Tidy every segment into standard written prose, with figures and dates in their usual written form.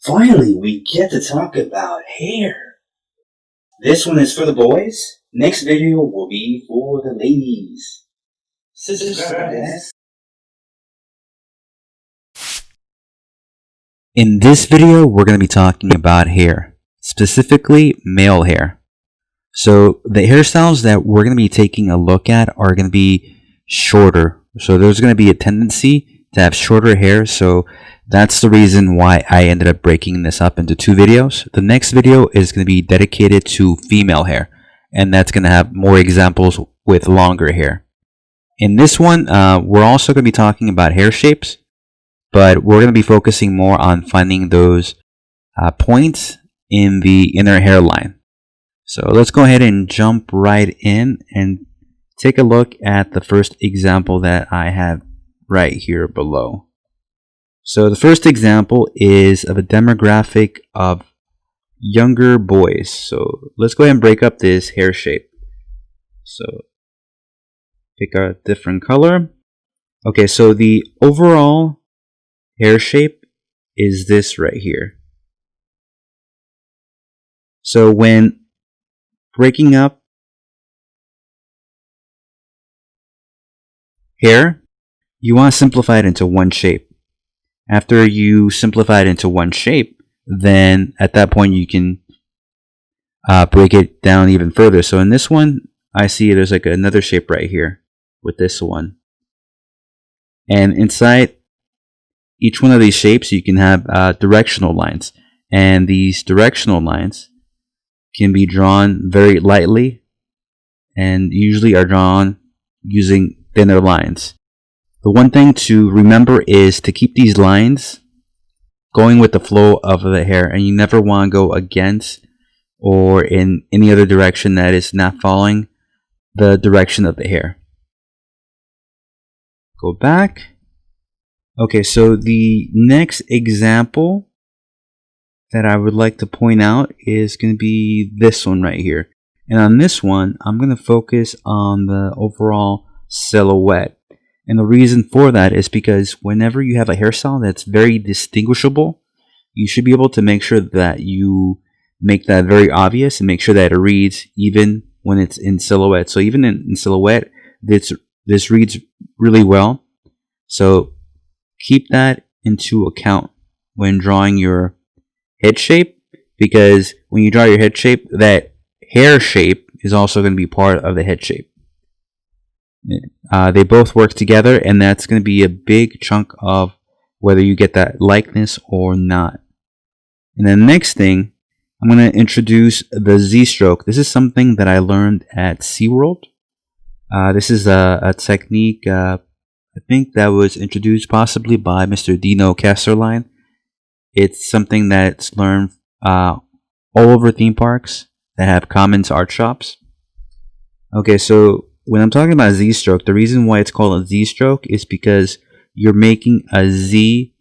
Finally, we get to talk about hair. This one is for the boys. Next video will be for the ladies. Subscribe. In this video, we're going to be talking about hair, specifically male hair. So the hairstyles that we're going to be taking a look at are going to be shorter. So there's going to be a tendency to have shorter hair. So that's the reason why I ended up breaking this up into two videos. The next video is going to be dedicated to female hair, and that's going to have more examples with longer hair. In this one, we're also going to be talking about hair shapes, but we're going to be focusing more on finding those points in the inner hairline. So let's go ahead and jump right in and take a look at the first example that I have right here below. So the first example is of a demographic of younger boys. So let's go ahead and break up this hair shape. So pick a different color. Okay, so the overall hair shape is this right here. So when breaking up hair, you want to simplify it into one shape. After you simplify it into one shape, then at that point you can break it down even further. So in this one, I see there's like another shape right here with this one. And inside each one of these shapes, you can have directional lines. And these directional lines can be drawn very lightly and usually are drawn using thinner lines. The one thing to remember is to keep these lines going with the flow of the hair, and you never want to go against or in any other direction that is not following the direction of the hair. Go back. Okay, so the next example that I would like to point out is going to be this one right here. And on this one, I'm going to focus on the overall silhouette. And the reason for that is because whenever you have a hairstyle that's very distinguishable, you should be able to make sure that you make that very obvious and make sure that it reads even when it's in silhouette. So even in silhouette, this reads really well. So keep that into account when drawing your head shape, because when you draw your head shape, that hair shape is also going to be part of the head shape. They both work together, and that's going to be a big chunk of whether you get that likeness or not. And then the next thing, I'm going to introduce the Z-stroke. This is something that I learned at SeaWorld. This is a technique I think that was introduced possibly by Mr. Dino Casterline. It's something that's learned all over theme parks that have commons art shops. Okay, so when I'm talking about Z-stroke, the reason why it's called a Z-stroke is because you're making a Z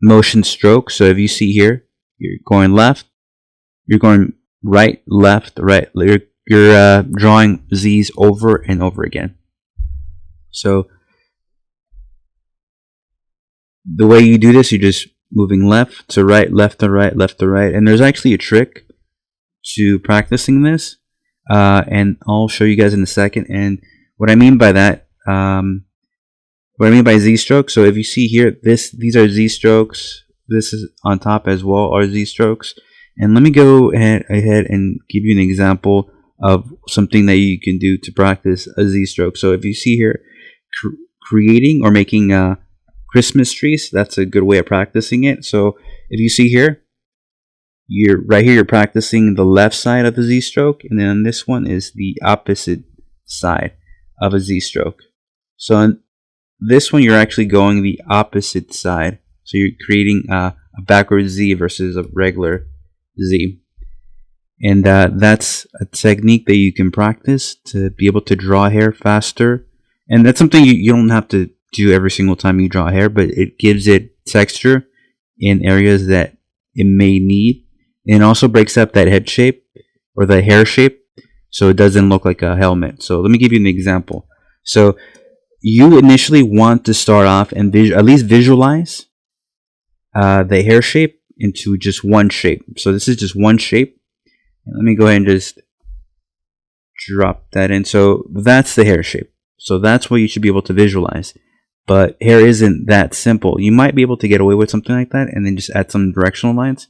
motion stroke. So if you see here, you're going left, you're going right, left, right. You're drawing Z's over and over again. So the way you do this, you're just moving left to right, left to right, left to right. And there's actually a trick to practicing this. And I'll show you guys in a second. And what I mean by that, what I mean by Z-stroke, so if you see here, these are Z-strokes. This is on top as well, are Z-strokes. And let me go ahead and give you an example of something that you can do to practice a Z-stroke. So if you see here, creating or making Christmas trees, that's a good way of practicing it. So if you see here, you're practicing the left side of the Z-stroke, and then this one is the opposite side of a Z-stroke. So on this one, you're actually going the opposite side. So you're creating a backwards Z versus a regular Z. And that's a technique that you can practice to be able to draw hair faster. And that's something you don't have to do every single time you draw hair, but it gives it texture in areas that it may need. And also breaks up that head shape or the hair shape so it doesn't look like a helmet. So let me give you an example. So you initially want to start off and at least visualize the hair shape into just one shape. So this is just one shape. Let me go ahead and just drop that in. So that's the hair shape. So that's what you should be able to visualize. But hair isn't that simple. You might be able to get away with something like that and then just add some directional lines.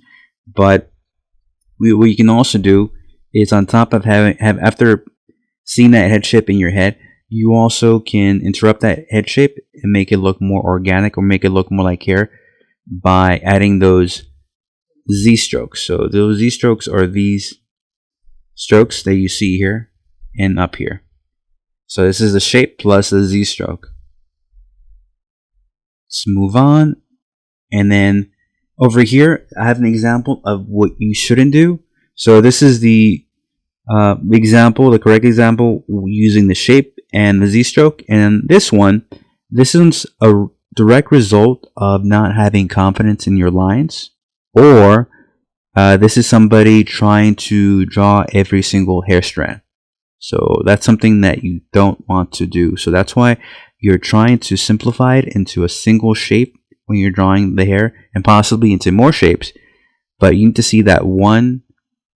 But what you can also do is, on top of after seeing that head shape in your head, you also can interrupt that head shape and make it look more organic, or make it look more like hair, by adding those Z strokes. So those Z strokes are these strokes that you see here and up here. So this is the shape plus the Z stroke. Let's move on. And then over here, I have an example of what you shouldn't do. So this is the correct example, using the shape and the Z stroke. And this is a direct result of not having confidence in your lines, or this is somebody trying to draw every single hair strand. So that's something that you don't want to do. So that's why you're trying to simplify it into a single shape when you're drawing the hair, and possibly into more shapes. But you need to see that one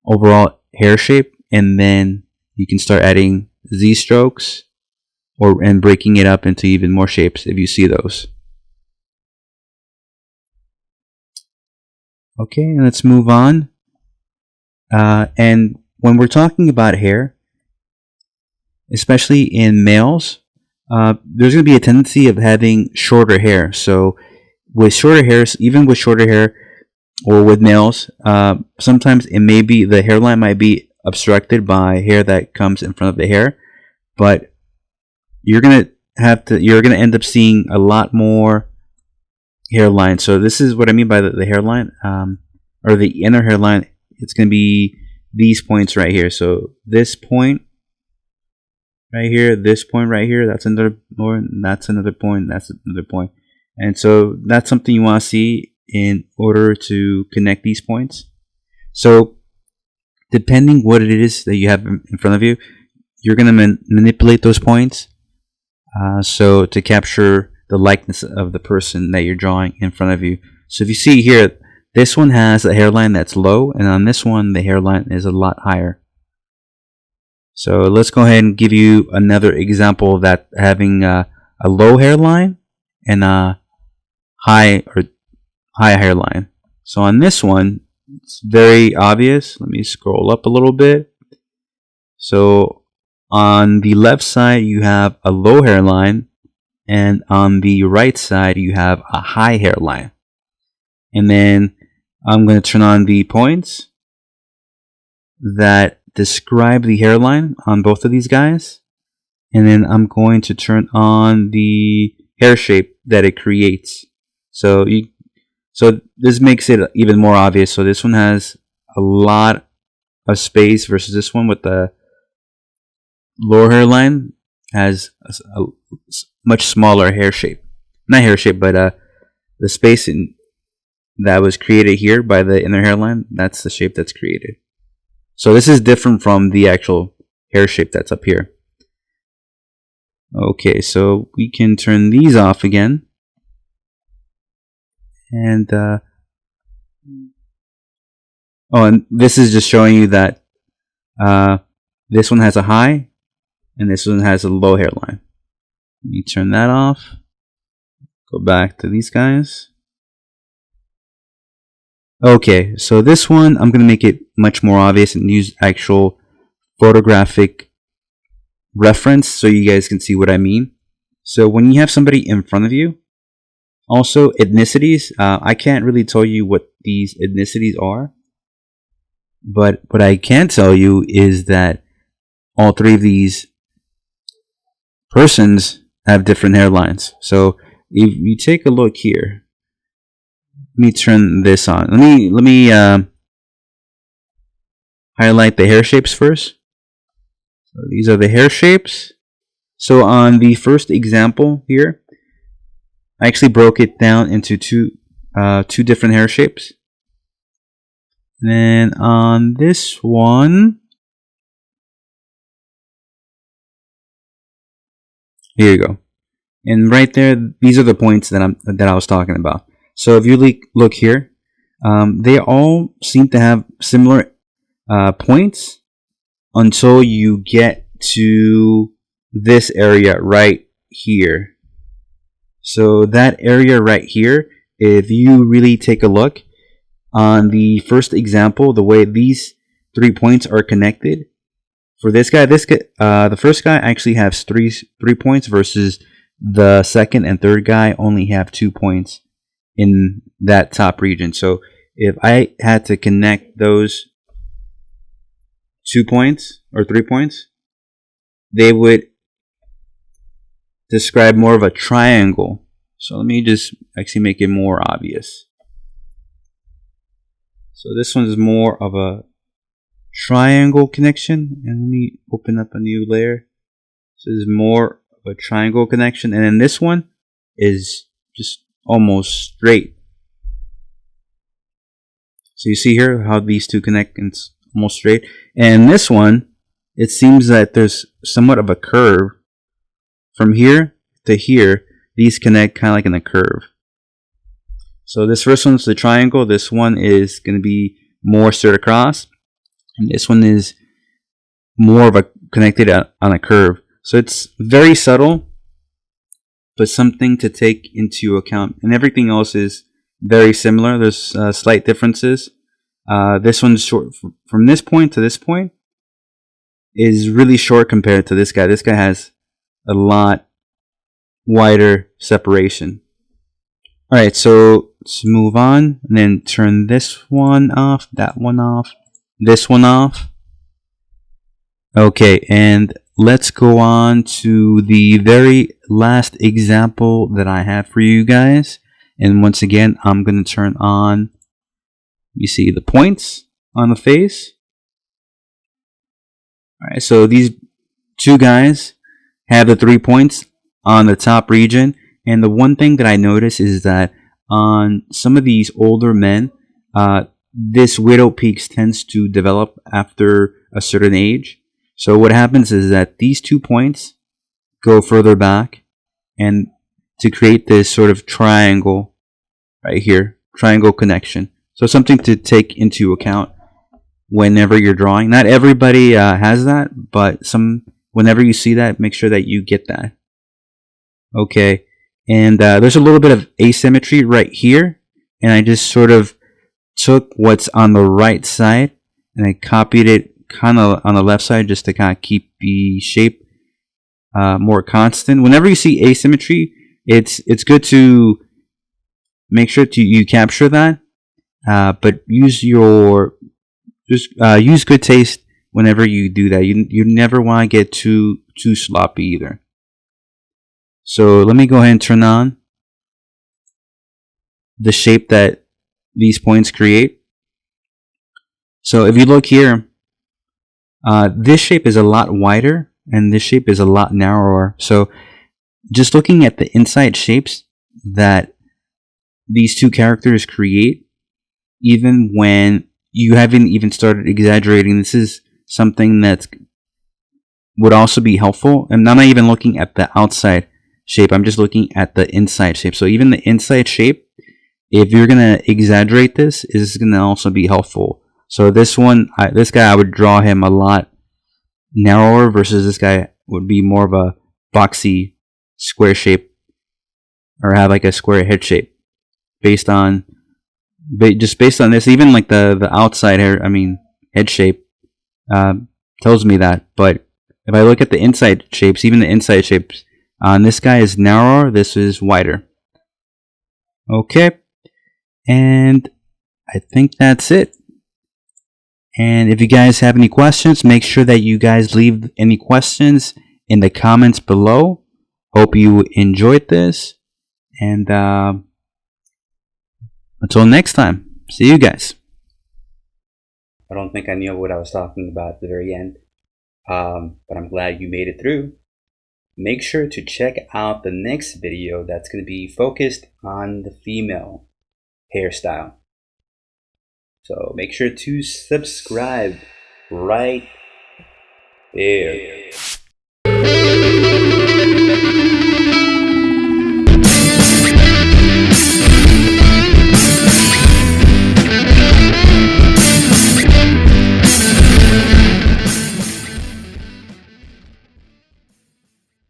overall hair shape, and then you can start adding Z strokes and breaking it up into even more shapes if you see those. Okay, let's move on. And when we're talking about hair, especially in males, there's going to be a tendency of having shorter hair. So with shorter hairs, even with shorter hair, or with males, sometimes the hairline might be obstructed by hair that comes in front of the hair, but you're gonna end up seeing a lot more hairline. So this is what I mean by the hairline, or the inner hairline. It's gonna be these points right here. So this point right here, this point right here, that's another point, that's another point, that's another point. And so that's something you want to see in order to connect these points. So depending what it is that you have in front of you, you're going to manipulate those points so to capture the likeness of the person that you're drawing in front of you. So if you see here, this one has a hairline that's low, and on this one the hairline is a lot higher. So let's go ahead and give you another example of that, having a low hairline and a high hairline. So on this one, it's very obvious. Let me scroll up a little bit. So on the left side, you have a low hairline, and on the right side, you have a high hairline. And then I'm going to turn on the points that describe the hairline on both of these guys. And then I'm going to turn on the hair shape that it creates. So this makes it even more obvious. So this one has a lot of space versus this one with the lower hairline has a much smaller hair shape. Not hair shape, but the space that was created here by the inner hairline, that's the shape that's created. So this is different from the actual hair shape that's up here. Okay, so we can turn these off again. And and this is just showing you that this one has a high and this one has a low hairline. Let me turn that off. Go back to these guys. Okay, so this one I'm going to make it much more obvious and use actual photographic reference so you guys can see what I mean. So when you have somebody in front of you, also ethnicities, I can't really tell you what these ethnicities are, but what I can tell you is that all three of these persons have different hairlines. So if you take a look here, let me turn this on. Let me highlight the hair shapes first. So these are the hair shapes. So on the first example here, I actually broke it down into two different hair shapes. And then on this one, here you go. And right there, these are the points that I was talking about. So if you look here, they all seem to have similar points until you get to this area right here. So that area right here, if you really take a look on the first example, the way these 3 points are connected, for this guy, the first guy actually has three points versus the second and third guy only have 2 points in that top region. So if I had to connect those 2 points or 3 points, they would describe more of a triangle. So let me just actually make it more obvious. So this one is more of a triangle connection, and let me open up a new layer. So this is more of a triangle connection, and then this one is just almost straight. So you see here how these two connect, and it's almost straight. And this one, it seems that there's somewhat of a curve. From here to here, these connect kind of like in a curve. So this first one's the triangle. This one is going to be more straight across. And this one is more of a connected on a curve. So it's very subtle, but something to take into account. And everything else is very similar. There's slight differences. This one's short from this point to this point is really short compared to this guy. This guy has a lot wider separation. Alright, so let's move on and then turn this one off, that one off, this one off. Okay, and let's go on to the very last example that I have for you guys. And once again, I'm going to turn on, you see the points on the face. Alright, so these two guys have the 3 points on the top region. And the one thing that I notice is that on some of these older men, this widow peaks tends to develop after a certain age. So what happens is that these 2 points go further back, and to create this sort of triangle right here, triangle connection. So something to take into account whenever you're drawing. Not everybody has that, but whenever you see that, make sure that you get that. Okay, and there's a little bit of asymmetry right here, and I just sort of took what's on the right side and I copied it kind of on the left side just to kind of keep the shape more constant. Whenever you see asymmetry, it's good to make sure you capture that, but use good taste whenever you do that. You never want to get too sloppy either. So let me go ahead and turn on the shape that these points create. So if you look here, this shape is a lot wider and this shape is a lot narrower. So just looking at the inside shapes that these two characters create, even when you haven't even started exaggerating, this is something that would also be helpful. And I'm not even looking at the outside shape, I'm just looking at the inside shape. So even the inside shape, if you're going to exaggerate this, is going to also be helpful. So this guy, I would draw him a lot narrower versus this guy would be more of a boxy square shape, or have like a square head shape based on this. Even like the outside head shape tells me that. But if I look at the inside shapes, even the inside shapes, this guy is narrower, this is wider. Okay, and I think that's it. And if you guys have any questions, make sure that you guys leave any questions in the comments below. Hope you enjoyed this, and until next time, see you guys. I don't think I knew what I was talking about at the very end, but I'm glad you made it through. Make sure to check out the next video that's going to be focused on the female hairstyle. So make sure to subscribe right there.